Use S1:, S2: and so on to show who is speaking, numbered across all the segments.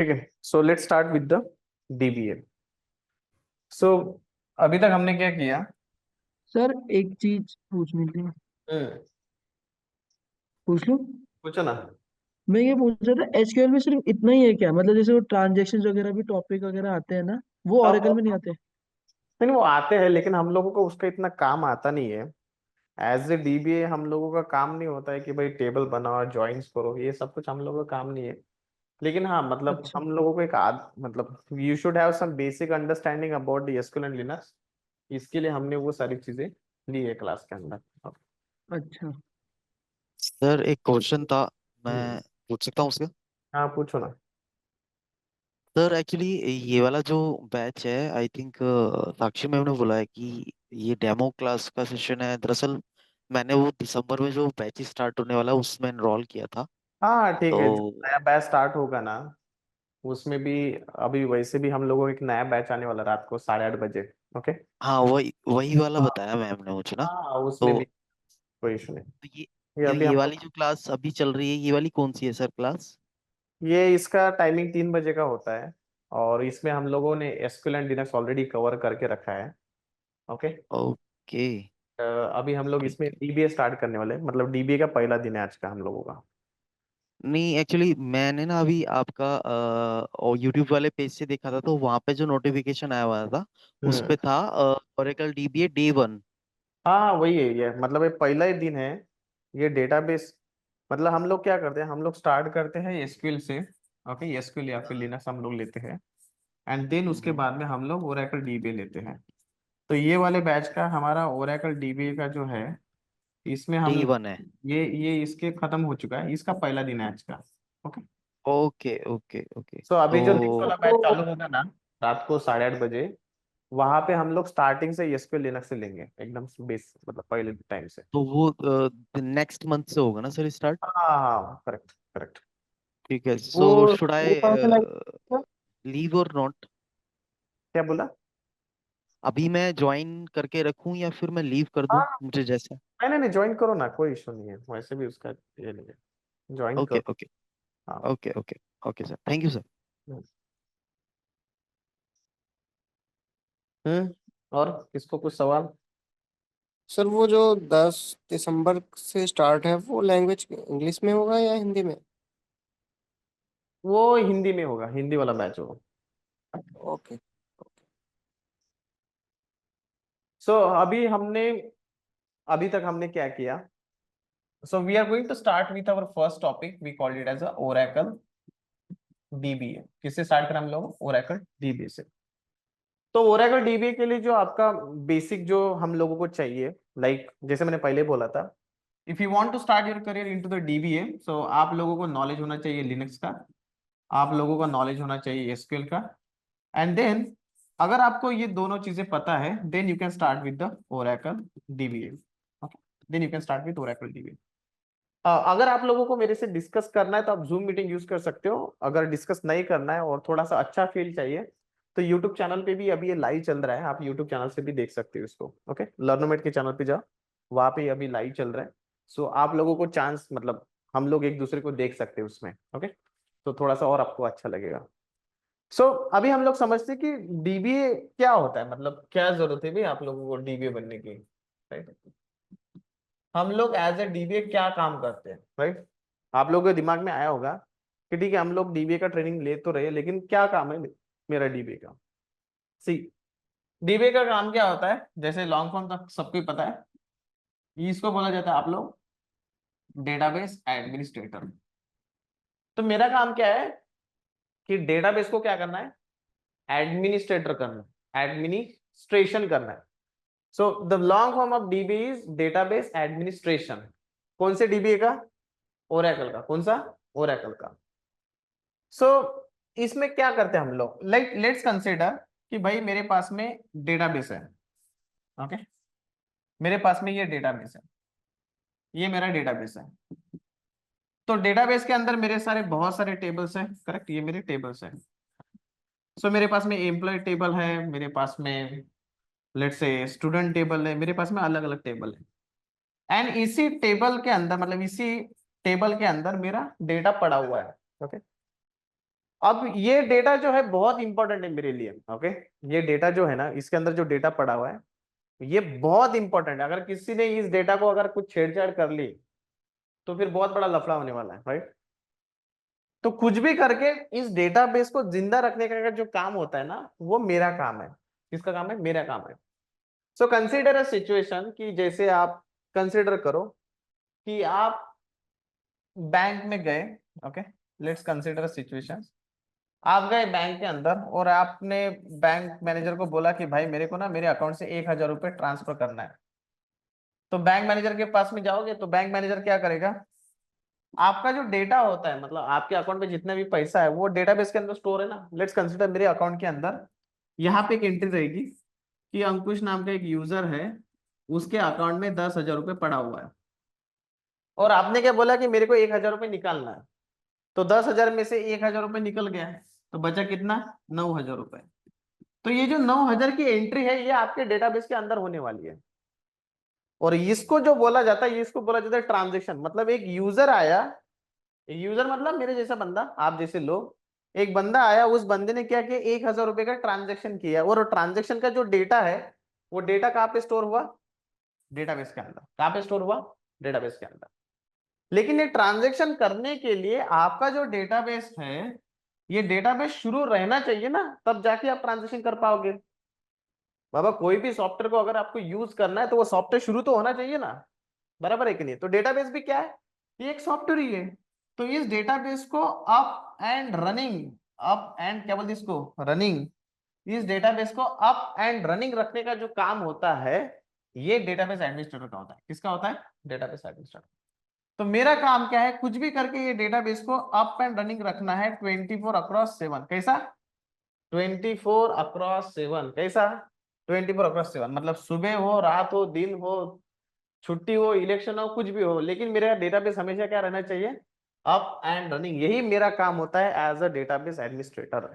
S1: ठीक है, so let's start with the DBA. So अभी तक हमने क्या किया?
S2: सर एक चीज पूछनी थी।
S1: हम्म।
S2: पूछ लूं?
S1: पूछो ना।
S2: मैं ये पूछ रहा था एसक्यूएल में सिर्फ इतना ही है क्या? मतलब जैसे वो ट्रांजैक्शंस वगैरह भी टॉपिक वगैरह आते हैं ना, वो ओरेकल में नहीं
S1: अब
S2: आते?
S1: नहीं, वो आते हैं लेकिन हम लोगों को उसका इतना काम आता नहीं है। एज ए डीबीए हम लोगों का काम नहीं होता है कि भाई टेबल बनाओ, ज्वाइंस करो, ये सब कुछ हम लोगों का काम नहीं है। लेकिन हाँ, मतलब
S2: अच्छा।
S1: हम लोगों को एक मतलब you should have some basic understanding about the SQL and Linux. इसके लिए हमने वो सारी चीजें ली है क्लास के अंदर।
S2: अच्छा।
S3: सर एक क्वेश्चन था,
S1: हम्म।
S3: मैं पूछ सकता हूँ उसका?
S1: हाँ, पूछो ना।
S3: सर एक्चुअली ये वाला जो बैच है, आई थिंक साक्षी मैम ने बोला है कि ये डेमो क्लास का सेशन है। दरअसल मैंने वो दिसंबर में जो बैच स्टार्ट होने वाला है उसमें एनरोल किया था।
S1: हाँ ठीक है, जो
S3: तो
S1: नया बैच स्टार्ट होगा ना, उसमें भी अभी वैसे भी हम लोगों को एक नया बैच आने वाला रात को 8:30 बजे। ओके।
S3: हाँ, वही वही वाला
S1: हाँ।
S3: बताया मैम ने मुझे ना।
S1: हाँ, उसमें
S3: तो
S1: भी कोई इशू नहीं।
S3: तो ये
S1: ये
S3: ये
S1: अभी
S3: ये
S1: हम
S3: वाली
S1: लोग,
S3: जो क्लास अभी चल रही है, ये वाली कौन सी है सर क्लास?
S1: ये इसका टाइमिंग 3 बजे का होता है। और इसमें हम लोगों ने SQL and Linux already cover करके रखा है। ओके।
S3: ओके।
S1: अभी हम लोग इसमें
S3: ठीक है।
S1: डीबीए स्टार्ट करने वाले हैं, मतलब डीबीए का पहला दिन है आज का हम लोगों का।
S3: नहीं, एक्चुअली मैंने ना अभी आपका और यूट्यूब वाले पेज से देखा था, तो वहां पे जो नोटिफिकेशन आया हुआ था उस
S1: हम्म।
S3: पे था ओरेकल डीबीए डे 1।
S1: हाँ हाँ, वही है ये, मतलब ये पहला ही दिन है। ये डेटाबेस, मतलब हम लोग क्या करते हैं, हम लोग स्टार्ट करते हैं एसक्यूएल से। ओके, एसक्यूएल या फिर लिनक्स हम लोग लेते हैं। एंड देन उसके बाद में हम लोग ओरेकल डीबीए लेते हैं। तो ये वाले बैच का हमारा ओरेकल डीबीए का जो है, इसमें हम,
S3: डे 1 है।
S1: ये इसके खत्म हो चुका है, इसका पहला दिन है आज का। Okay.
S3: Okay okay okay.
S1: So अभी जो नेक्स्ट
S3: तो
S1: वाला बैच चालू होगा ना, रात को 8:30 बजे, वहां पे हम लोग स्टार्टिंग से एसक्यूएल लिनक्स से लेंगे, एकदम बेस, मतलब पहले टाइम से।
S3: तो वो नेक्स्ट मंथ से होगा ना सर स्टार्ट?
S1: हाँ हाँ, करेक्ट करेक्ट।
S3: ठीक है।
S1: वो
S3: सो शुड
S1: वो
S3: आई
S1: कहाँ से लाएंगे?
S3: लीव और नॉट?
S1: क्या बोला?
S3: अभी मैं ज्वाइन करके रखूं या फिर मैं लीव कर दूं,
S1: हाँ,
S3: मुझे जैसा?
S1: नहीं नहीं नहीं, ज्वाइन करो ना, कोई इशू नहीं है, वैसे भी उसका ये नहीं है, ज्वाइन
S3: ओके
S1: करो।
S3: ओके
S1: हाँ।
S3: Okay okay okay sir, thank you sir.
S1: Hmm. Hmm. और किसको कुछ सवाल?
S4: सर वो जो 10 दिसंबर से स्टार्ट है वो लैंग्वेज इंग्लिश में होगा या हिंदी में?
S1: वो हिंदी में होगा, हिंदी वाला बैच होगा।
S4: ओके।
S1: सो अभी तक हमने क्या किया? So we are going to start with our first topic, we called it as a Oracle DBA. किससे स्टार्ट करें हम लोग? ओरेकल डीबीए से। तो ओरेकल डीबीए के लिए जो आपका बेसिक जो हम लोगों को चाहिए, लाइक जैसे मैंने पहले बोला था, if you want to start your career into the DBA, so आप लोगों को नॉलेज होना चाहिए लिनक्स का, आप लोगों का नॉलेज होना चाहिए एसक्यूएल का। एंड देन अगर आपको ये दोनों चीजें पता है, then you can start with the Oracle DBA. Okay, then you can start with Oracle DBA. अगर आप लोगों को मेरे से डिस्कस करना है तो आप जूम मीटिंग यूज कर सकते हो। अगर डिस्कस नहीं करना है और थोड़ा सा अच्छा फील चाहिए, तो यूट्यूब चैनल पे भी अभी ये लाइव चल रहा है, आप यूट्यूब चैनल से भी देख सकते हो इसको। ओके, लर्नोमेट के चैनल पे जाओ, वहां पे अभी लाइव चल रहा है। सो आप लोगों को चांस, मतलब हम लोग एक दूसरे को देख सकते हैं उसमें। ओके, तो थोड़ा सा और आपको अच्छा लगेगा। सो अभी हम लोग समझते हैं कि डीबीए क्या होता है, मतलब क्या जरूरत है भी आप लोगों को डीबीए बनने की, राइट? हम लोग एज ए डीबीए क्या काम करते हैं, राइट? आप लोगों के दिमाग में आया होगा कि ठीक है, हम लोग डीबीए का ट्रेनिंग ले तो रहे, लेकिन क्या काम है मेरा डीबीए का? सी, डीबीए का काम क्या होता है? जैसे लॉन्ग फॉर्म तक सबको ही पता है, इसको बोला जाता है आप लोग डेटाबेस एडमिनिस्ट्रेटर। तो मेरा काम क्या है कि डेटाबेस को क्या करना है? एडमिनिस्ट्रेटर करना है, एडमिनिस्ट्रेशन करना है। So the long form of dB is database administration. कौन से डीबीए का? ओरेकल का। कौन सा? ओरेकल का। सो इसमें क्या करते हैं हम लोग, लाइक लेट्स कंसिडर कि भाई मेरे पास में डेटाबेस है। ओके, मेरे पास में ये डेटाबेस है, ये मेरा डेटाबेस है। तो डेटाबेस के अंदर मेरे सारे बहुत सारे टेबल्स हैं, करेक्ट? ये मेरे टेबल्स हैं। सो मेरे पास में एम्प्लॉय टेबल है, मेरे पास में लेट्स से स्टूडेंट टेबल है, मेरे पास में अलग अलग टेबल है। एंड इसी टेबल के अंदर, मतलब इसी टेबल के अंदर मेरा डेटा पड़ा हुआ है। ओके, अब ये डेटा जो है बहुत इंपॉर्टेंट है मेरे लिए। ओके, ये डेटा जो है ना, इसके अंदर जो डेटा पड़ा हुआ है ये बहुत इंपॉर्टेंट है। अगर किसी ने इस डेटा को अगर कुछ छेड़छाड़ कर ली तो फिर बहुत बड़ा लफड़ा होने वाला है, राइट। तो कुछ भी करके इस डेटाबेस को जिंदा रखने का जो काम होता है ना, वो मेरा काम है। किसका काम है? मेरा काम है। सो कंसीडर अ सिचुएशन कि जैसे आप कंसीडर करो कि आप बैंक में गए। Okay, let's consider a situation. आप गए बैंक के अंदर और आपने बैंक मैनेजर को बोला कि भाई मेरे को ना मेरे अकाउंट से 1,000 रुपये ट्रांसफर करना है। तो बैंक मैनेजर के पास में जाओगे तो बैंक मैनेजर क्या करेगा? आपका जो डेटा होता है, मतलब आपके अकाउंट में जितना भी पैसा है वो डेटाबेस के अंदर स्टोर है ना। लेट्स कंसीडर मेरे अकाउंट के अंदर यहाँ पे एक एंट्री रहेगी कि अंकुश नाम का एक यूजर है, उसके अकाउंट में 10,000 रुपये पड़ा हुआ है और आपने क्या बोला कि मेरे को 1,000 रुपये निकालना है। तो 10,000 में से 1,000 रुपये निकल गया, तो बचा कितना? 9,000 रुपये। तो ये जो 9,000 की एंट्री है ये आपके डेटाबेस के अंदर होने वाली है। और इसको जो बोला जाता है, इसको बोला जाता है ट्रांजेक्शन। मतलब एक यूजर आया, यूजर मतलब मेरे जैसा बंदा, आप जैसे लोग, एक बंदा आया, उस बंदे ने क्या किया? 1,000 रुपये का ट्रांजेक्शन किया और ट्रांजेक्शन का जो डेटा है वो डेटा कहाँ पे स्टोर हुआ? डेटाबेस के अंदर। कहाँ पे स्टोर हुआ? डेटाबेस के अंदर। लेकिन ये ट्रांजेक्शन करने के लिए आपका जो डेटाबेस है, ये डेटाबेस शुरू रहना चाहिए ना, तब जाके आप ट्रांजेक्शन कर पाओगे। बाबा कोई भी सॉफ्टवेयर को अगर आपको यूज करना है तो वो सॉफ्टवेयर शुरू तो होना चाहिए ना, बराबर है कि नहीं? तो डेटाबेस भी क्या है? ये एक सॉफ्टवेयर ही है। तो इस डेटाबेस को up and running, up and क्या बोलते इसको? रनिंग। इस डेटाबेस को अप एंड रनिंग रखने का जो काम होता है ये डेटाबेस एडमिनिस्ट्रेटर का होता है। किसका होता है? Database administrator. तो मेरा काम क्या है? कुछ भी करके ये डेटाबेस को अप एंड रनिंग रखना है 24/7। कैसा? 24/7। कैसा? 24/7 मतलब सुबह हो, रात हो, दिन हो, छुट्टी हो, इलेक्शन हो, कुछ भी हो, लेकिन मेरा डेटाबेस हमेशा क्या रहना चाहिए? Up and running. यही मेरा काम होता है एज अ डेटाबेस एडमिनिस्ट्रेटर।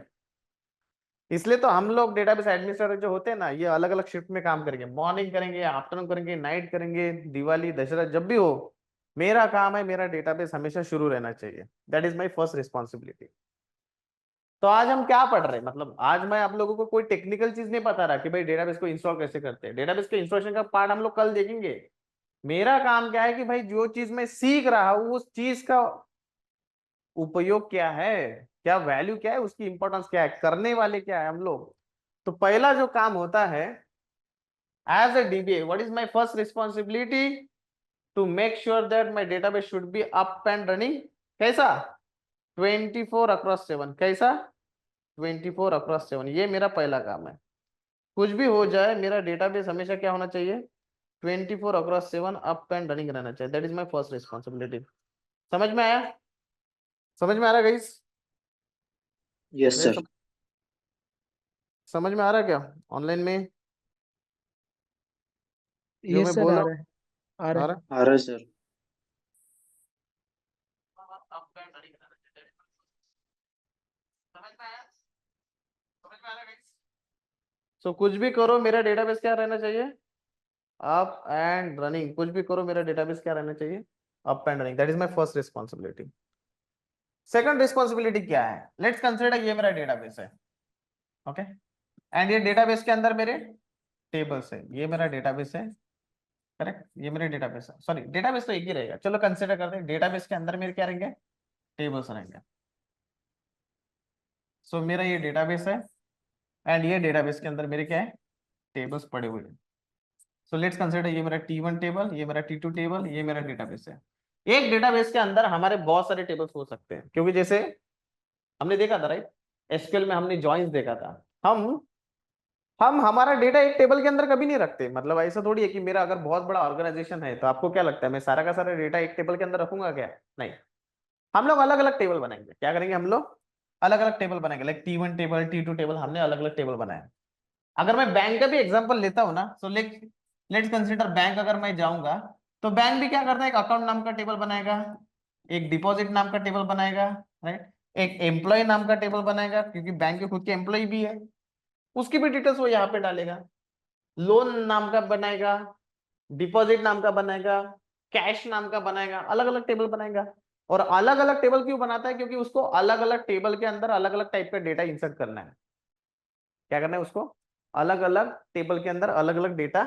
S1: इसलिए तो हम लोग डेटाबेस एडमिनिस्ट्रेटर जो होते हैं ना, ये अलग अलग शिफ्ट में काम करेंगे। मॉर्निंग करेंगे, आफ्टरनून करेंगे, नाइट करेंगे, दिवाली, दशहरा, जब भी हो मेरा काम है, मेरा डेटाबेस हमेशा शुरू रहना चाहिए। That is my first responsibility. तो आज हम क्या पढ़ रहे हैं? मतलब आज मैं आप लोगों को कोई टेक्निकल चीज नहीं बता रहा कि भाई डेटाबेस को इंस्टॉल कैसे करते हैं। डेटाबेस के इंस्टॉलेशन का पार्ट हम लोग कल देखेंगे। मेरा काम क्या है कि भाई जो चीज मैं सीख रहा हूं उस चीज का उपयोग क्या है, क्या वैल्यू क्या है, उसकी इंपॉर्टेंस क्या है, करने वाले क्या है हम लोग। तो पहला जो काम होता है as a DBA, what is my first responsibility? To make sure that my database should be up and running. कैसा? 24/7। कैसा? 24/7। ये मेरा पहला काम है। कुछ भी हो जाए मेरा डेटाबेस हमेशा क्या होना चाहिए? 24/7 अप एंड रनिंग रहना चाहिए। That is my first responsibility. समझ में आया? समझ में आ रहा है गाइस?
S5: यस
S1: मेरे
S5: सर।
S1: समझ में आ रहा है क्या ऑनलाइन में जो
S2: ये
S1: मैं
S2: सर
S1: बोल
S2: आ
S1: रहा
S2: रहा है, आ
S1: हूँ?
S2: रहा
S1: आ
S2: है।
S1: रहा है?
S5: आ रहा है सर।
S1: Up and running रहना चाहिए। समझ में आया? समझ में आ रहा है गाइस? सो कुछ भी करो मेरा डेटाबेस क्या रहना चाहिए? Up and running. कुछ भी करो मेरा डेटाबेस क्या रहना चाहिए? Up and running. That is my first responsibility. Second responsibility क्या है? लेट्स कंसीडर ये मेरा डेटाबेस है। ओके, एंड ये डेटाबेस के अंदर मेरे टेबल्स है। ये मेरा डेटाबेस है, करेक्ट? ये मेरे डेटाबेस है। सॉरी, डेटाबेस तो एक ही रहेगा। चलो कंसीडर करते हैं डेटाबेस के अंदर मेरे क्या रहेंगे? टेबल्स रहेंगे। सो मेरा ये डेटाबेस है एंड ये डेटाबेस के अंदर मेरे क्या है? टेबल्स पड़े हुए हैं। सो लेट्स कंसीडर ये मेरा T1 टेबल, ये मेरा T2 टेबल, ये मेरा डेटाबेस है। एक डेटाबेस के अंदर हमारे बहुत सारे टेबल्स हो सकते हैं, क्योंकि जैसे हमने देखा था, राइट, एसक्यूएल में हमने जॉइंस देखा था। हम हमारा डेटा एक टेबल के अंदर कभी नहीं रखते। मतलब ऐसा थोड़ी है कि मेरा अगर बहुत बड़ा ऑर्गेनाइजेशन है तो आपको क्या लगता है मैं सारा का सारा डेटा एक टेबल के अंदर रखूंगा क्या? नहीं, हम लोग अलग अलग टेबल बनाएंगे। क्या करेंगे हम लोग? अलग अलग टेबल बनाएंगे। Like T1 table, T2 table, हमने अलग अलग टेबल बनाया। अगर मैं बैंक का भी एग्जांपल लेता हूं ना, सो लेट्स कंसीडर बैंक। अगर मैं जाऊंगा तो बैंक भी क्या करता है? एक अकाउंट नाम का टेबल बनाएगा, एक डिपॉजिट नाम का टेबल बनाएगा, राइट, एक एम्प्लॉय नाम का टेबल बनाएगा, क्योंकि बैंक के खुद के एम्प्लॉय भी है, उसकी भी डिटेल्स वो यहाँ पे डालेगा। लोन नाम का बनाएगा, डिपॉजिट नाम का बनाएगा, कैश नाम का बनाएगा, अलग अलग टेबल बनाएगा। और अलग अलग टेबल क्यों बनाता है? क्योंकि उसको अलग अलग टेबल के अंदर अलग अलग टाइप का डेटा इंसर्ट करना है। क्या करना है उसको? अलग अलग टेबल के अंदर अलग अलग डेटा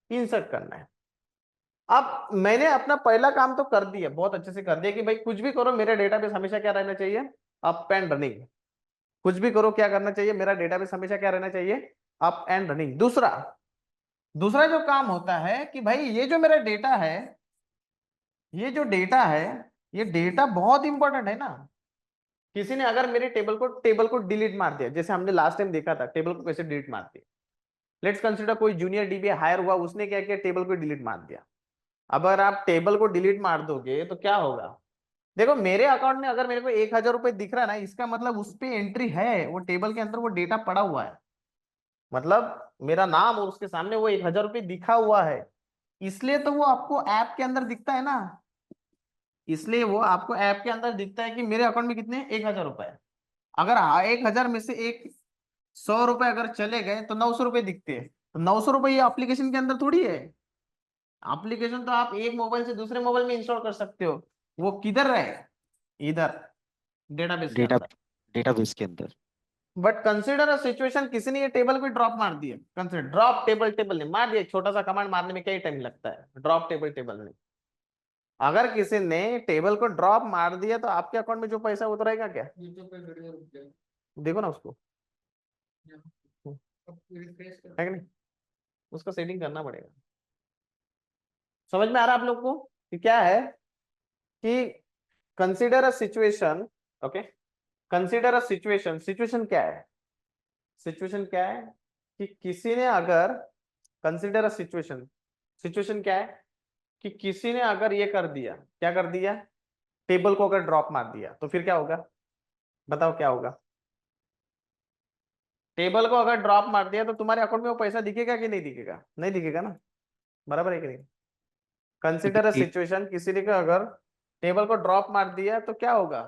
S1: इंसर्ट करना है। अब मैंने अपना पहला काम तो कर दिया, बहुत अच्छे से कर दिया कि भाई कुछ भी करो मेरा डेटाबेस हमेशा क्या रहना चाहिए? Up and running. कुछ भी करो क्या करना चाहिए? मेरा डेटाबेस हमेशा क्या रहना चाहिए? Up and running. दूसरा दूसरा जो काम होता है कि भाई ये जो मेरा डेटा है, ये जो डेटा है, ये डेटा बहुत इंपॉर्टेंट है ना। किसी ने अगर मेरे टेबल को डिलीट मार दिया, जैसे हमने लास्ट टाइम देखा था टेबल को कैसे डिलीट मारते। लेट्स कंसीडर कोई जूनियर डीबी हायर हुआ, उसने क्या किया? टेबल को डिलीट मार दिया। अब अगर आप टेबल को डिलीट मार दोगे तो क्या होगा? देखो मेरे अकाउंट में अगर मेरे को 1,000 रुपए दिख रहा है ना, इसका मतलब उस पे एंट्री है, वो टेबल के अंदर वो डेटा पड़ा हुआ है, मतलब मेरा नाम और उसके सामने वो 1,000 रुपये दिखा हुआ है, इसलिए तो वो आपको ऐप के अंदर दिखता है ना। इसलिए वो आपको ऐप के अंदर दिखता है कि मेरे अकाउंट में कितने 1,000 रुपए। अगर 1,000 में से 100 रुपए अगर चले गए तो 900 रुपए दिखते हैं। तो 900 रुपए ये एप्लीकेशन के अंदर थोड़ी है। एप्लीकेशन तो आप एक मोबाइल से दूसरे मोबाइल में इंस्टॉल कर सकते हो। वो किधर है? इधर डेटाबेस के
S3: डेटा
S1: अंदर।
S3: डेटाबेस के अंदर।
S1: बट कंसिडर अ सिचुएशन, किसी ने ये टेबल पे ड्रॉप मार दिया। कंसिडर ड्रॉप टेबल, टेबल ने मार दिया। छोटा सा कमांड मारने में क्या ही टाइम लगता है? ड्रॉप टेबल, टेबल ने अगर किसी ने टेबल को ड्रॉप मार दिया तो आपके अकाउंट में जो पैसा है वो तो रहेगा क्या? देखो ना उसको, है कि नहीं? उसका सेटिंग करना पड़ेगा। समझ में आ रहा है आप लोग को कि क्या है? कि consider a situation. Okay, consider a situation. Situation क्या है? सिचुएशन क्या है कि किसी ने अगर, कंसिडर अ सिचुएशन, सिचुएशन क्या है कि किसी ने अगर ये कर दिया, क्या कर दिया? टेबल को अगर ड्रॉप मार दिया तो फिर क्या होगा? बताओ क्या होगा? टेबल को अगर ड्रॉप मार दिया तो तुम्हारे अकाउंट में वो पैसा दिखेगा कि नहीं दिखेगा? नहीं दिखेगा ना, बराबर है कि नहीं? कंसिडर अ सिचुएशन, किसी ने अगर टेबल को ड्रॉप मार दिया तो क्या होगा?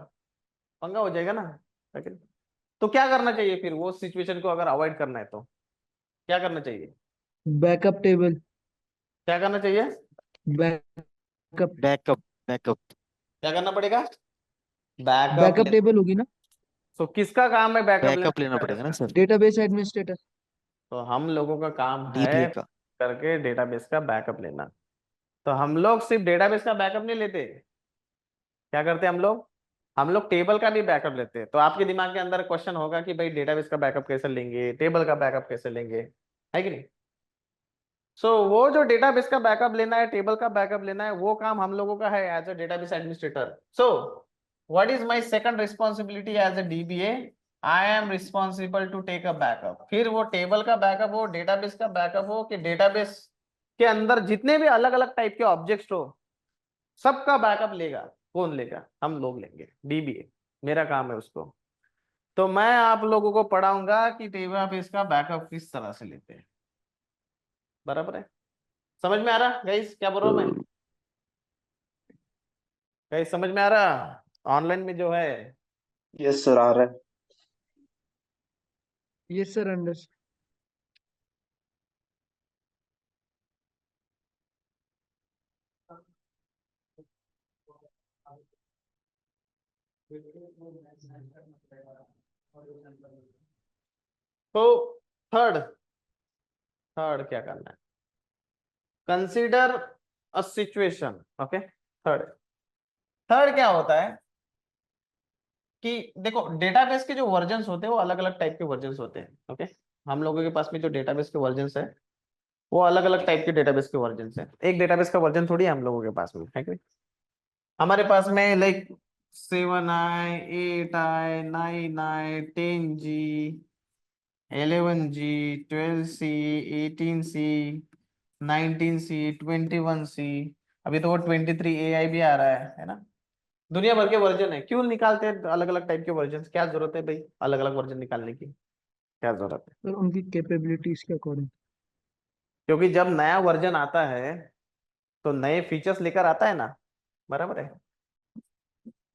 S1: पंगा हो जाएगा ना, है कि नहीं? तो क्या करना चाहिए फिर? वो सिचुएशन को अगर अवॉइड करना है तो क्या करना चाहिए?
S2: Backup table.
S1: क्या करना चाहिए?
S2: बैकअप
S3: बैकअप बैकअप
S1: क्या करना पड़ेगा? बैकअप
S2: बैकअप
S1: ले।
S2: टेबल होगी ना,
S1: तो किसका काम है बैकअप लेना?
S3: बैकअप लेना पड़ेगा ना सर।
S2: Database administrator.
S1: तो हम लोगों का काम
S3: डीबीए
S1: है
S3: का।
S1: करके डेटाबेस का बैकअप लेना। तो हम लोग सिर्फ डेटाबेस का बैकअप नहीं लेते, क्या करते हैं हम लोग टेबल का भी बैकअप लेते हैं। तो आपके दिमाग के अंदर क्वेश्चन होगा कि भाई डेटाबेस का बैकअप कैसे लेंगे, टेबल का बैकअप कैसे लेंगे, है कि नहीं? सो वो जो डेटाबेस का बैकअप लेना है, टेबल का बैकअप लेना है, वो काम हम लोगों का है as a database administrator. So what is my second responsibility as a DBA? I am responsible to take a backup. फिर वो टेबल का बैकअप हो, डेटाबेस का बैकअप हो, कि डेटाबेस के अंदर जितने भी अलग अलग टाइप के ऑब्जेक्ट्स हो, सबका बैकअप लेगा। कौन लेगा? हम लोग लेंगे, डीबीए। मेरा काम है उसको। तो मैं आप लोगों को पढ़ाऊंगा कि डेटाबेस का बैकअप किस तरह से लेते हैं। बराबर है? समझ में आ रहा गाइस क्या बोल रहा हूं मैं? गाइस समझ में आ रहा? ऑनलाइन में जो है,
S5: यस सर आ रहा है।
S2: Yes sir, under.
S1: तो थर्ड थर्ड क्या करना है? Consider a situation. Okay, third third क्या होता है कि देखो डेटाबेस के जो वर्जन्स होते हैं वो अलग अलग टाइप के वर्जन्स होते हैं। ओके, हम लोगों के पास में जो डेटाबेस के वर्जन्स है वो अलग अलग टाइप के डेटाबेस के वर्जन्स है। एक डेटाबेस का वर्जन थोड़ी है हम लोगों के पास में, है कि नहीं? हमारे पास में like 7i, 8i, 9i, 10G, 11G, 12C, 18C, 19C, 21C, अभी तो वो 23AI भी आ रहा है ना? दुनिया भर के वर्जन है। क्यों निकालते हैं अलग अलग टाइप के वर्जन? क्या जरूरत है भाई अलग अलग वर्जन निकालने की? क्या जरूरत है?
S2: सर उनकी कैपेबिलिटीज के अकॉर्डिंग।
S1: क्योंकि जब नया वर्जन आता है तो नए फीचर्स लेकर आता है ना, बराबर है?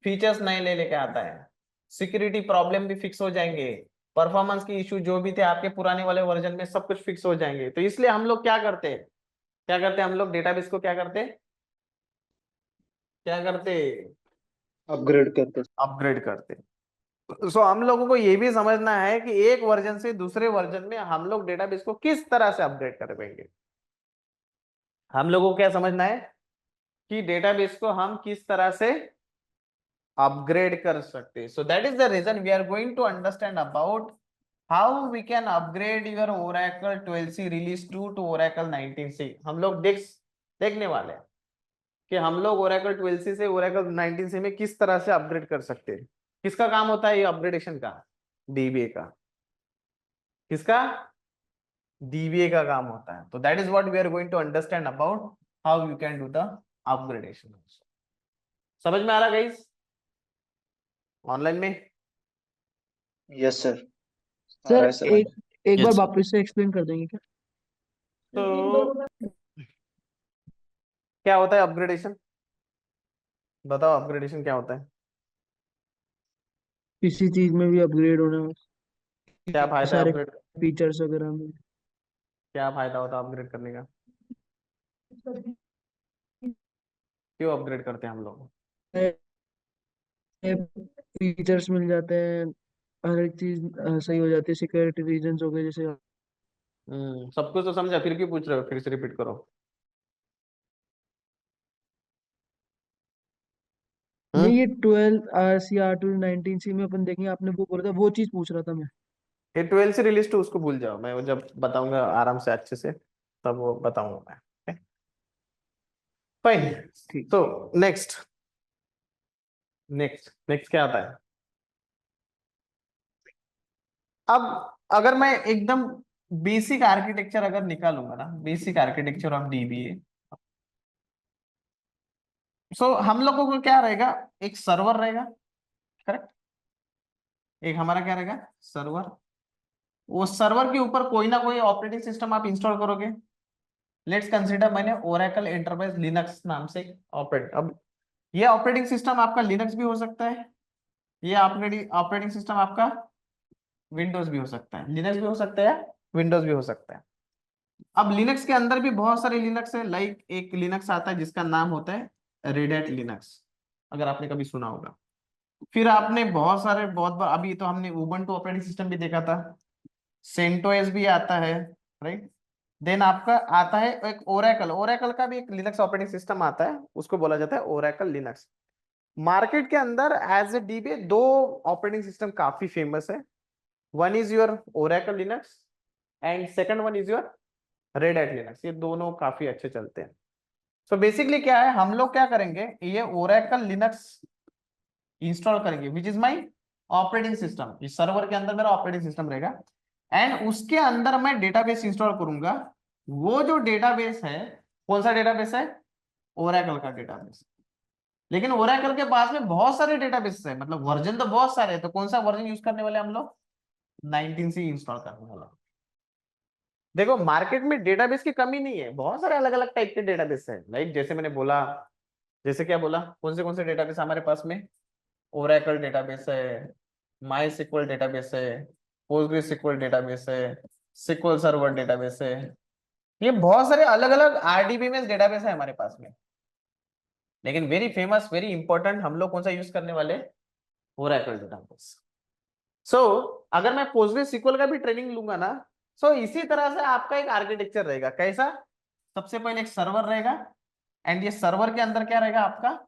S1: फीचर्स नए ले लेके आता है, सिक्योरिटी प्रॉब्लम भी फिक्स हो जाएंगे, परफॉर्मेंस की इशू जो भी थे आपके पुराने वाले वर्जन में सब कुछ फिक्स हो जाएंगे। तो इसलिए हम लोग क्या करते हैं, हम लोग डेटाबेस को क्या करते अपग्रेड करते। सो हम लोगों को ये भी समझना है कि एक वर्जन से दूसरे वर्जन में हम लोग डेटाबेस को किस तरह से अपग्रेड करवाएंगे। हम लोगों को क्या समझना है कि डेटाबेस को हम किस तरह से अपग्रेड कर सकते हैं। So that is the reason we are going to understand about how we can upgrade your Oracle 12c release 2 to Oracle 19c। हम लोग देखने वाले हैं कि हम लोग ओरेकल 12c से ओरेकल 19c में किस तरह से अपग्रेड कर सकते हैं। किसका काम होता है ये अपग्रेडेशन का? डीबीए का। किसका? डीबीए का काम होता है। तो that is what we are going to understand about how you can do the upgradation. समझ में आ रहा गाइस? ऑनलाइन में
S5: यस सर, आ रहा
S2: सर
S5: है सर।
S2: एक एक बार
S3: यस सर।
S2: वापस से एक्सप्लेन कर देंगे क्या?
S1: तो क्या होता है अपग्रेडेशन? बताओ अपग्रेडेशन क्या होता है?
S2: किसी चीज में भी अपग्रेड होना,
S1: क्या फायदा है
S2: सारे
S1: अपग्रेड?
S2: फीचर्स वगैरह में।
S1: क्या फायदा होता है अपग्रेड करने का? क्यों अपग्रेड करते हैं हम लोग?
S2: फीचर्स मिल जाते हैं, हर एक चीज सही हो जाती है, सिक्योरिटी रीजंस हो गए जैसे।
S1: सब कुछ तो समझा, फिर क्यों पूछ रहे हो? फिर से रिपीट करो।
S2: नहीं, ये 12 RC R2 19C में अपन देखेंगे, आपने वो बोला था, वो चीज पूछ रहा था मैं।
S1: ये 12 से रिलीज टू उसको भूल जाओ, मैं वो जब बताऊंगा आराम से अच्छे से तब वो बताऊंगा मैं। फाइन।
S2: ठीक।
S1: तो नेक्स्ट नेक्स्ट नेक्स्ट क्या आता है? अब अगर मैं एकदम बेसिक आर्किटेक्चर अगर निकालूंगा ना, बेसिक आर्किटेक्चर ऑफ डीबीए, सो हम लोगों को क्या रहेगा? एक सर्वर रहेगा, करेक्ट? एक हमारा क्या रहेगा? सर्वर। वो सर्वर के ऊपर कोई ना कोई ऑपरेटिंग सिस्टम आप इंस्टॉल करोगे। लेट्स कंसीडर मैंने ओरेकल एंटरप्राइज लिनक्स नाम से ऑपरेट, अब ये ऑपरेटिंग सिस्टम आपका लिनक्स भी हो सकता है, ये ऑपरेटिंग सिस्टम आपका विंडोज भी हो सकता है, लिनक्स भी हो सकता है, विंडोज भी हो सकता है। अब लिनक्स के अंदर भी बहुत सारे लिनक्स है, लाइक एक लिनक्स आता है जिसका नाम होता है रेड हैट लिनक्स, अगर आपने कभी सुना होगा। फिर आपने बहुत सारे, बहुत बार, अभी तो हमने उबंटू ऑपरेटिंग सिस्टम भी देखा था, सेंटोस भी आता है, राइट? देन आपका आता है एक ओरेकल, ओरेकल का भी एक लिनक्स ऑपरेटिंग सिस्टम आता है, उसको बोला जाता है ओरेकल लिनक्स। मार्केट के अंदर एज ए डीबी दो ऑपरेटिंग सिस्टम काफी फेमस है, one is your Oracle Linux and second one is your red Hat Linux. ये दोनों काफी अच्छे चलते हैं। सो बेसिकली क्या है, हम लोग क्या करेंगे, ये ओरेकल लिनक्स इंस्टॉल करेंगे which is my operating system. इस सर्वर के अंदर मेरा ऑपरेटिंग सिस्टम रहेगा एंड उसके अंदर मैं डेटाबेस इंस्टॉल करूंगा। वो जो डेटाबेस है, कौन सा डेटाबेस है? ओरेकल का डेटाबेस। लेकिन ओरेकल के पास में बहुत सारे डेटाबेस है, मतलब वर्जन तो बहुत सारे हैं, तो कौन सा वर्जन यूज करने वाले हम लोग? 19c इंस्टॉल करने वाला। देखो मार्केट में डेटाबेस की कमी नहीं है, बहुत सारे अलग अलग टाइप के डेटाबेस है, लाइक जैसे मैंने बोला, जैसे क्या बोला, कौन से डेटाबेस हमारे पास में? ओरेकल डेटाबेस है, माई सिक्वल डेटाबेस है, पोस्टग्रेसक्यूएल डेटाबेस है, सिक्वल सर्वर डेटाबेस है। ये बहुत सारे अलग अलग आरडीबीएमएस डेटाबेस है हमारे पास में। लेकिन वेरी फेमस, वेरी इंपॉर्टेंट, हम लोग कौन सा यूज करने वाले? Oracle database. सो अगर मैं पोस्टग्रेसक्यूएल का भी ट्रेनिंग लूंगा ना, सो इसी तरह से आपका एक आर्किटेक्चर रहेगा। कैसा? सबसे पहले एक सर्वर रहेगा एंड ये सर्वर के अंदर क्या रहेगा? आपका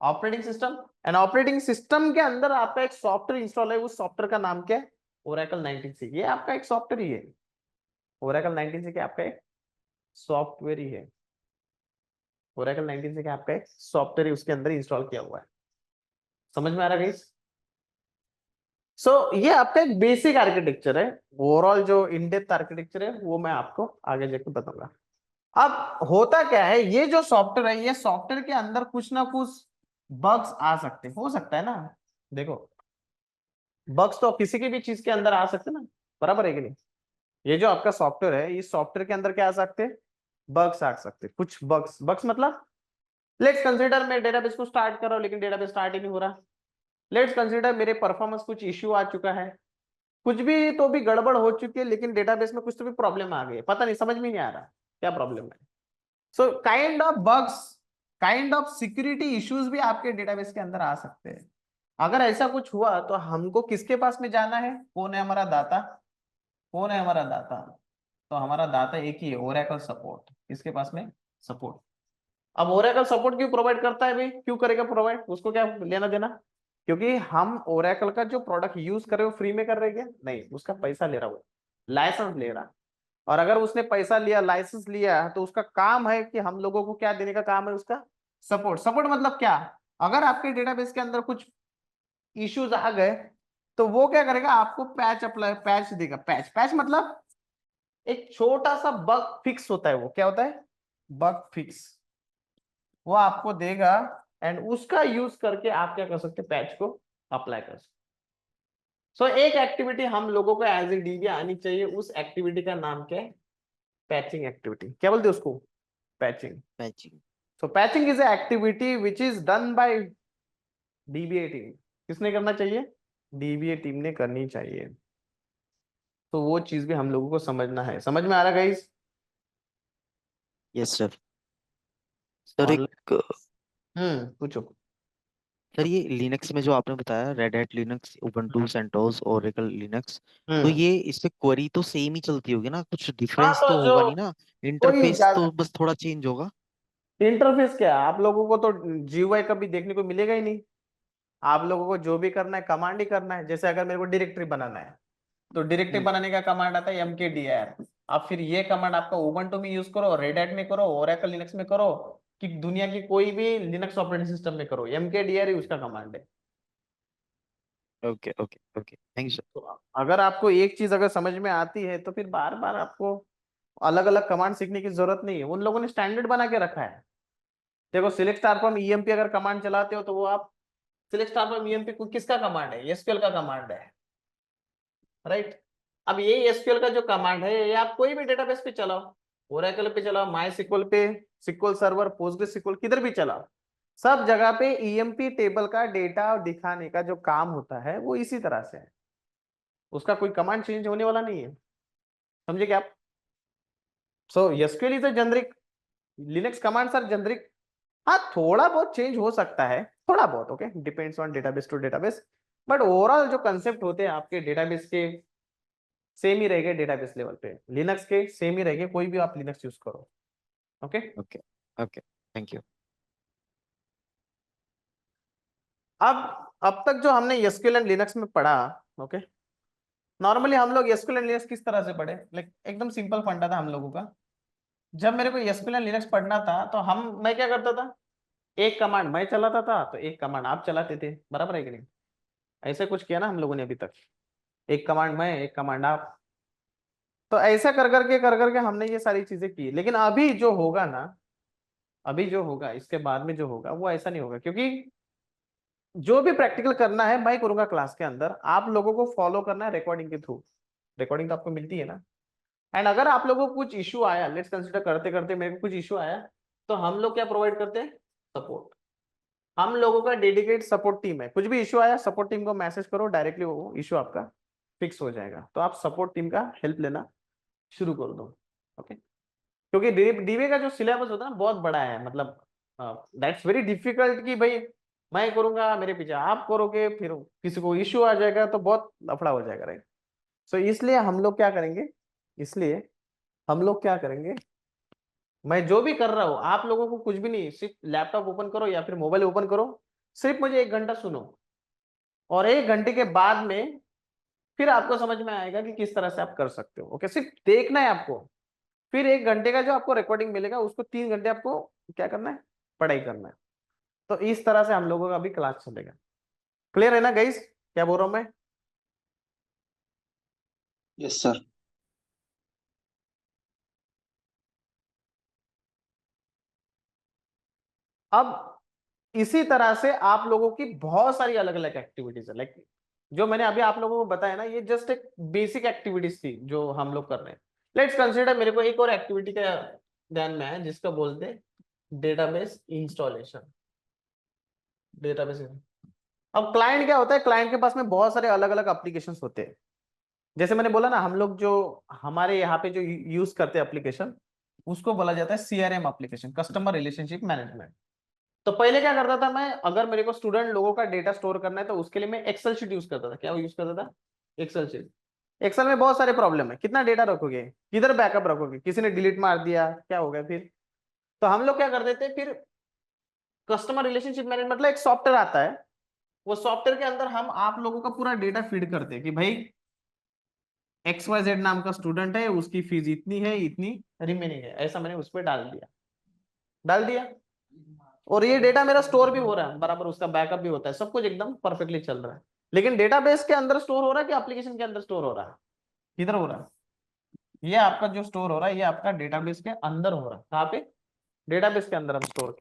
S1: operating system. And operating system के अंदर आपका एक सॉफ्टवेयर इंस्टॉल है, उस सॉफ्टवेयर का नाम क्या है? Oracle 19c। ये आपका एक सॉफ्टवेयर ही है, ओरेकल 19c क्या आपका एक सॉफ्टवेयर ही है। ओरेकल 19c क्या आपका एक सॉफ्टवेयर ही उसके अंदर इंस्टॉल किया हुआ है। समझ में आ रहा है गाइस? सो ये आपका एक बेसिक आर्किटेक्चर है। ओवरऑल जो इन डेप्थ आर्किटेक्चर है वो मैं आपको आगे जाके बताऊंगा। अब होता क्या है, ये जो सॉफ्टवेयर है, ये सॉफ्टवेयर के अंदर कुछ ना कुछ बग्स आ सकते, हो सकता है ना। देखो बग्स तो किसी की भी चीज के अंदर आ सकते ना, बराबर है कि नहीं? ये जो आपका सॉफ्टवेयर है, इस सॉफ्टवेयर के अंदर क्या आ सकते? बग्स आ सकते। कुछ बग्स, बग्स मतलब लेट्स कंसीडर मैं डेटाबेस को स्टार्ट कर रहा हूं लेकिन डेटाबेस स्टार्ट ही नहीं हो रहा। लेट्स कंसीडर मेरे परफॉर्मेंस कुछ इश्यू आ चुका है, कुछ भी तो भी गड़बड़ हो चुकी है, लेकिन डेटाबेस में कुछ तो भी प्रॉब्लम आ गई है, पता नहीं, समझ में नहीं आ रहा क्या प्रॉब्लम है। So kind of bugs kind of security issues भी आपके डेटाबेस के अंदर आ सकते हैं। अगर ऐसा कुछ हुआ तो हमको किसके पास में जाना है? कौन है हमारा दाता? कौन है हमारा दाता? तो हमारा दाता एक ही है, ओरेकल सपोर्ट। किसके पास में? सपोर्ट। अब ओरेकल सपोर्ट क्यों प्रोवाइड करता है भाई? क्यों करेगा प्रोवाइड? उसको क्या लेना देना? क्योंकि हम ओरेकल का जो प्रोडक्ट यूज कर रहे हो फ्री में कर रहे हैं क्या? नहीं, उसका पैसा ले रहा हो, लाइसेंस ले रहा। और अगर उसने पैसा लिया, लाइसेंस लिया, तो उसका काम है कि हम लोगों को क्या देने का काम है उसका? सपोर्ट। सपोर्ट मतलब क्या? अगर आपके डेटाबेस के अंदर कुछ इश्यूज आ गए तो वो क्या करेगा? आपको पैच अप्लाई, पैच देगा। पैच, पैच मतलब एक छोटा सा बग फिक्स होता है। वो क्या होता है? Bug fix. वो आपको देगा एंड उसका यूज करके आप क्या कर सकते? पैच को अप्लाई कर सकते। सो एक एक्टिविटी हम लोगों को एज ए डीबी आनी चाहिए। उस एक्टिविटी का नाम क्या है? Patching activity. क्या बोलते हैं उसको? Patching.
S3: Matching.
S1: So patching is an activity which is done by DBA team. किसने करना चाहिए? DBA टीम ने करनी चाहिए। तो वो चीज भी हम लोगों को समझना है। समझ में आ रहा गाइस?
S3: Yes sir. सर
S1: और
S3: एक
S1: पूछो।
S3: सर ये लिनक्स में जो आपने बताया, Red Hat Linux, Ubuntu, CentOS, Oracle Linux, तो
S1: हम्म
S3: ये इस पे क्वेरी तो सेम ही चलती होगी ना? कुछ
S1: हाँ,
S3: डिफरेंस
S1: तो
S3: तो
S1: जो
S3: होगा नहीं ना?
S1: कोई
S3: इंटरफेस तो बस थोड़ा चेंज होगा।
S1: इंटरफेस क्या है, आप लोगों को तो GUI कभी देखने को मिलेगा ही नहीं। आप लोगों को जो भी करना है कमांड ही करना है। जैसे अगर मेरे को डायरेक्टरी बनाना है तो डायरेक्टरी बनाने का कमांड आता है mkdir। अब फिर ये कमांड आपका उबुंटू में यूज करो, रेड हैट में करो, ओरेकल लिनक्स में करो, कि दुनिया की कोई भी लिनक्स ऑपरेटिंग सिस्टम में करो, mkdir ही उसका कमांड है।
S3: Okay okay okay, thank you sir.
S1: तो अगर आपको एक चीज अगर समझ में आती है तो फिर बार बार आपको अलग अलग कमांड सीखने की जरूरत नहीं है। उन लोगों ने स्टैंडर्ड बना के रखा है। देखो सिलेक्ट स्टार फ्रॉम ईएमपी अगर कमांड चलाते हो तो वो आप सिलेक्ट स्टार फ्रॉम ईएमपी किसका कमांड है? एसक्यूएल का कमांड है, राइट? अब ये एसक्यूएल का जो कमांड है ये आप कोई भी डेटाबेस पे चलाओ, ओरेकल पे चलाओ, माई सिक्वल पे, सिक्वल सर्वर, पोस्टग्रेस सिक्वल, किधर भी चलाओ, सब जगह पे ईएमपी टेबल का डेटा दिखाने का जो काम होता है वो इसी तरह से है। उसका कोई कमांड चेंज होने वाला नहीं है। समझे क्या आप? So SQL is a generic, Linux commands are generic. हाँ, थोड़ा बहुत चेंज हो सकता है, थोड़ा बहुत, okay, depends on database to database, but overall जो कंसेप्ट होते हैं आपके डेटाबेस के सेम ही रहेगा। डेटाबेस लेवल पे लिनक्स के सेम ही रहेंगे, कोई भी आप लिनक्स यूज करो। Okay
S3: okay okay, thank you.
S1: अब तक जो हमने एसक्यूएल एंड लिनक्स में पढ़ा, ओके, नॉर्मली हम लोग एसक्यूएल एंड लिनक्स किस तरह से पढ़े? लाइक एकदम सिंपल फंडा था हम लोगों का। जब मेरे को एसक्यूएल एंड लिनक्स पढ़ना था तो मैं क्या करता था? एक कमांड मैं चलाता था तो एक कमांड आप चलाते थे, बराबर है कि नहीं? ऐसे कुछ किया ना हम लोगों ने अभी तक? एक कमांड मैं, एक कमांड आप। तो ऐसा कर करके हमने ये सारी चीजें की। लेकिन अभी जो होगा ना, अभी जो होगा, इसके बाद में जो होगा वो ऐसा नहीं होगा, क्योंकि जो भी प्रैक्टिकल करना है मैं करूंगा क्लास के अंदर। आप लोगों को फॉलो करना है रिकॉर्डिंग के थ्रू। रिकॉर्डिंग तो आपको मिलती है ना। एंड अगर आप लोगों को कुछ इशू आया, लेट्स कंसिडर करते करते मेरे को कुछ इशू आया, तो हम लोग क्या प्रोवाइड करते हैं? सपोर्ट। हम लोगों का डेडिकेट सपोर्ट टीम है। कुछ भी इशू आया सपोर्ट टीम को मैसेज करो, डायरेक्टली वो इशू आपका फिक्स हो जाएगा। तो आप सपोर्ट टीम का हेल्प लेना शुरू कर दो। ओके, क्योंकि डीबीए का जो सिलेबस होता है ना बहुत बड़ा है। मतलब दैट्स वेरी डिफिकल्ट कि भाई मैं करूंगा, मेरे पीछे आप करोगे, फिर किसी को इश्यू आ जाएगा तो बहुत लफड़ा हो जाएगा, राइट? सो इसलिए हम लोग क्या करेंगे, इसलिए हम लोग क्या करेंगे, मैं जो भी कर रहा हूं आप लोगों को कुछ भी नहीं, सिर्फ लैपटॉप ओपन करो या फिर मोबाइल ओपन करो, सिर्फ मुझे 1 घंटा सुनो, और 1 घंटे के बाद में फिर आपको समझ में आएगा कि किस तरह से आप कर सकते हो। ओके, सिर्फ देखना है आपको। फिर 1 घंटे का जो आपको रिकॉर्डिंग मिलेगा उसको 3 घंटे आपको क्या करना है? पढ़ाई करना है। तो इस तरह से हम लोगों का अभी क्लास चलेगा। क्लियर है ना गाइस, क्या बोल रहा हूं मैं?
S5: Yes sir.
S1: अब इसी तरह से आप लोगों की बहुत सारी अलग अलग एक्टिविटीज है। लाइक जो मैंने अभी आप लोगों को बताया ना, ये जस्ट एक बेसिक एक्टिविटीज थी जो हम लोग कर रहे हैं। लेट्स कंसीडर, मेरे को एक और एक्टिविटी का ध्यान में है जिसका बोलते हैं डेटाबेस इंस्टॉलेशन। डेटाबेस, अब क्लाइंट क्या होता है? क्लाइंट के पास में बहुत सारे अलग अलग एप्लीकेशंस होते हैं। जैसे मैंने बोला ना, हम लोग जो हमारे यहाँ पे जो यूज करते हैं एप्लीकेशन, उसको बोला जाता है CRM application, customer relationship management. तो पहले क्या करता था मैं, अगर मेरे को स्टूडेंट लोगों का डेटा स्टोर करना है तो उसके लिए मैं एक्सेल शीट यूज करता था। क्या यूज करता था? Excel sheet. एक्सेल में बहुत सारे प्रॉब्लम है, कितना डेटा रखोगे, किधर बैकअप रखोगे, किसी ने डिलीट मार दिया, क्या हो गया फिर। तो हम लोग क्या करते थे फिर, कस्टमर रिलेशनशिप मैनेजमेंट मतलब एक सॉफ्टवेयर आता है, वो सॉफ्टवेयर के अंदर हम आप लोगों का पूरा डेटा फीड करते हैं कि भाई XYZ नाम का स्टूडेंट है, उसकी फीस इतनी है, इतनी रिमेनिंग है, ऐसा मैंने उस पर डाल दिया। और ये डेटा मेरा स्टोर भी हो रहा है बराबर, उसका बैकअप भी होता है, सब कुछ एकदम परफेक्टली चल रहा है। लेकिन डेटाबेस के अंदर स्टोर हो रहा है कि एप्लीकेशन के अंदर स्टोर हो रहा है? किधर हो रहा है? ये आपका जो स्टोर हो रहा है ये आपका डेटाबेस के अंदर हो रहा है। कहाँ पे? डेटाबेस के अंदर हम स्टोर।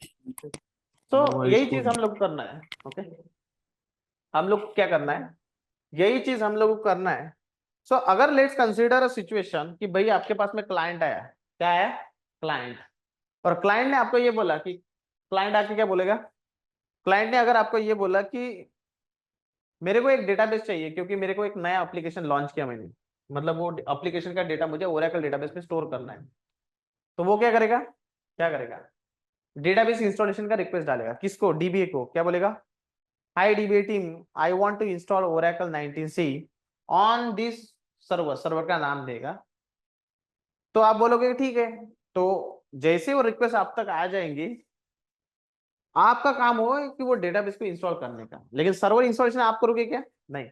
S1: तो यही चीज हम लोग करना है। ओके, हम लोग क्या करना है, यही चीज हम लोग को करना है। सो अगर लेट्स कंसीडर अ सिचुएशन कि भाई आपके पास में क्लाइंट आया, क्या है? क्लाइंट। और क्लाइंट ने आपको ये बोला कि, क्लाइंट आके क्या बोलेगा, क्लाइंट ने अगर आपको ये बोला कि मेरे को एक डेटाबेस चाहिए क्योंकि मेरे को एक नया एप्लीकेशन लॉन्च किया मैंने, मतलब वो एप्लीकेशन का डेटा मुझे ओरेकल डेटाबेस में स्टोर करना है, तो वो क्या करेगा, डेटाबेस इंस्टॉलेशन का रिक्वेस्ट डालेगा। किसको? डीबीए को। क्या बोलेगा? Hi DBA team, I want to install Oracle 19C on this server, server का नाम देगा। तो आप बोलोगे ठीक है। तो जैसे वो रिक्वेस्ट आप तक आ जाएंगी, आपका काम हो कि वो डेटाबेस को इंस्टॉल करने का, लेकिन सर्वर इंस्टॉलेशन आप करोगे क्या? नहीं।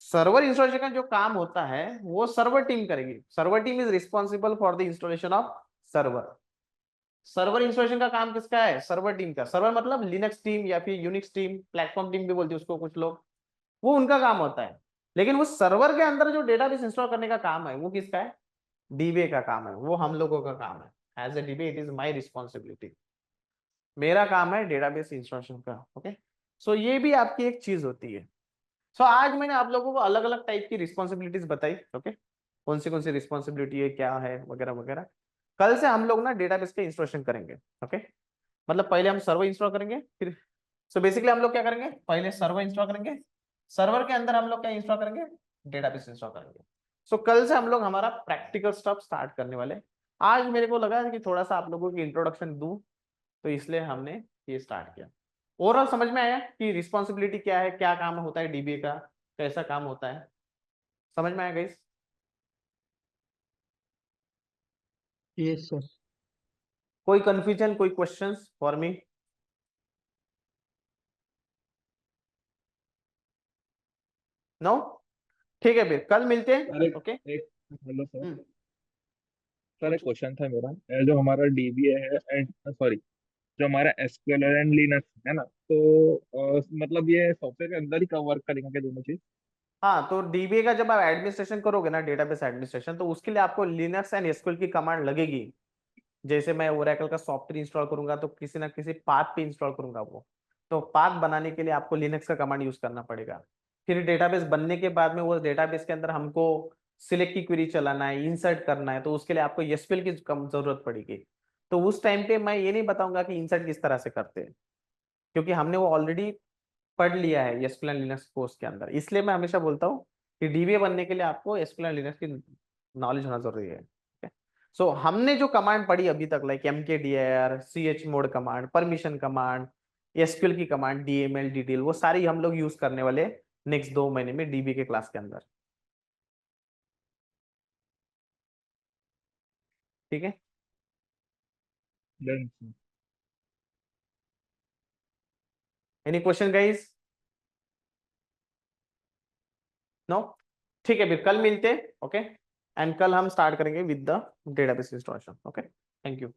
S1: सर्वर इंस्टॉलेशन का जो काम होता है वो सर्वर टीम करेगी। Server team is responsible for the installation of server. Server installation का काम किसका है? सर्वर टीम का। सर्वर मतलब लिनक्स टीम या फिर यूनिक्स टीम, प्लेटफॉर्म टीम भी बोलते हैं उसको कुछ लोग, वो उनका काम होता है। लेकिन वो सर्वर के अंदर जो डेटाबेस इंस्टॉल करने का काम है वो किसका है? डीबीए का काम है, वो हम लोगों का काम है। As a DBA it is my responsibility, मेरा काम है डेटाबेस इंस्टॉलेशन का। ओके, सो ये भी आपकी एक चीज होती है। सो आज मैंने आप लोगों को अलग अलग टाइप की रिस्पॉन्सिबिलिटीज बताई। ओके, कौन सी रिस्पॉन्सिबिलिटी है, क्या है, वगैरह वगैरह। कल से हम लोग ना डेटाबेस के इंस्टॉलेशन करेंगे। ओके, मतलब पहले हम सर्वर इंस्टॉल करेंगे, फिर सो बेसिकली हम लोग क्या करेंगे, पहले सर्वर इंस्टॉल करेंगे, सर्वर के अंदर हम लोग क्या इंस्टॉल करेंगे, डेटाबेस इंस्टॉल करेंगे। सो कल से हम लोग हमारा प्रैक्टिकल स्टफ स्टार्ट करने वाले। आज मेरे को लगा कि थोड़ा सा आप लोगों की इंट्रोडक्शन दूं, तो इसलिए हमने ये स्टार्ट किया। ओवरऑल समझ में आया कि रिस्पॉन्सिबिलिटी क्या है, क्या काम होता है डीबीए का, कैसा काम होता है? समझ में आया गाइस?
S2: Yes sir.
S1: कोई कंफ्यूजन, कोई क्वेश्चंस फॉर मी? नो? ठीक है, फिर कल मिलते
S6: सर
S1: हैं।
S6: एक
S1: ओके।
S6: एक हेलो सर।
S1: हम्म,
S6: सर एक
S1: पूछो।
S6: क्वेश्चन था मेरा। जो हमारा डीबीए है एंड सॉरी, जो हमारा एसक्यूएल एंड लिनक्स है ना, तो मतलब ये सॉफ्टवेयर के अंदर ही वर्क करेंगे क्या दोनों चीज?
S1: हाँ, तो डीबीए का जब आप एडमिनिस्ट्रेशन करोगे ना, डेटाबेस एडमिनिस्ट्रेशन, तो उसके लिए आपको लिनक्स एंड एसक्यूएल की कमांड लगेगी। जैसे मैं ओरेकल का सॉफ्टवेयर इंस्टॉल करूंगा तो किसी ना किसी पाथ पे इंस्टॉल करूंगा वो, तो पाथ बनाने के लिए आपको लिनक्स का कमांड यूज करना पड़ेगा। फिर डेटाबेस बनने के बाद में वो डेटाबेस के अंदर हमको सिलेक्ट की क्वेरी चलाना है, इंसर्ट करना है, तो उसके लिए आपको एसक्यूएल की कम जरूरत पड़ेगी। तो उस टाइम पे मैं ये नहीं बताऊंगा कि इंसर्ट किस तरह से करते हैं, क्योंकि हमने वो ऑलरेडी पढ़ लिया है एसक्यूएल एंड लिनक्स कोर्स के अंदर। इसलिए मैं हमेशा बोलता हूँ कि डीबीए बनने के लिए आपको एसक्यूएल एंड लिनक्स की नॉलेज होना जरूरी है। सो हमने जो कमांड पढ़ी अभी तक, like mkdir, chmod command, permission command, SQL की कमांड, डीएमएल, डिटेल, वो सारी हम लोग यूज करने वाले नेक्स्ट 2 महीने में डीबी के क्लास के अंदर। ठीक है?
S6: Done.
S1: Any question guys? No? ठीक है, फिर कल मिलते हैं। ओके, एंड कल हम स्टार्ट करेंगे with the database installation. Okay, thank you.